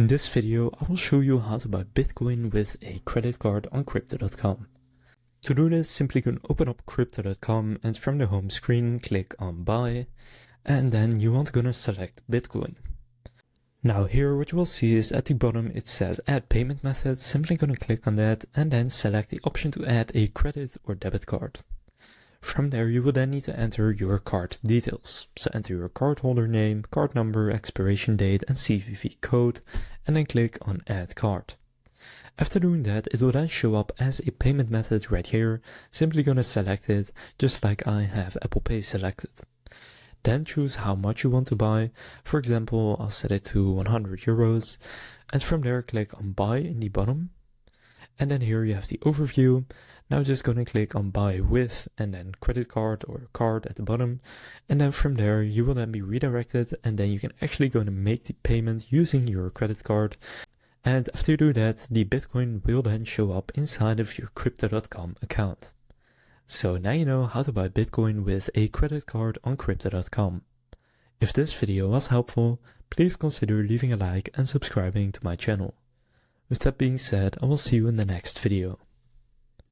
In this video, I will show you how to buy Bitcoin with a credit card on Crypto.com. To do this, simply go open up Crypto.com and from the home screen, click on Buy, and then you want to select Bitcoin. Now here what you will see is at the bottom it says Add Payment Method. Simply going to click on that and then select the option to add a credit or debit card. From there you will then need to enter your card details. So enter your cardholder name, card number, expiration date and CVV code, and then click on Add Card. After doing that, it will then show up as a payment method right here. Simply gonna select it, just like I have Apple Pay selected. Then choose how much you want to buy. For example, I'll set it to 100 euros. And from there click on Buy in the bottom. And then here you have the overview. Now just going to click on Buy With and then credit card or card at the bottom. And then from there you will then be redirected and then you can actually go to make the payment using your credit card. And after you do that, the Bitcoin will then show up inside of your Crypto.com account. So now you know how to buy Bitcoin with a credit card on Crypto.com. If this video was helpful, please consider leaving a like and subscribing to my channel. With that being said, I will see you in the next video.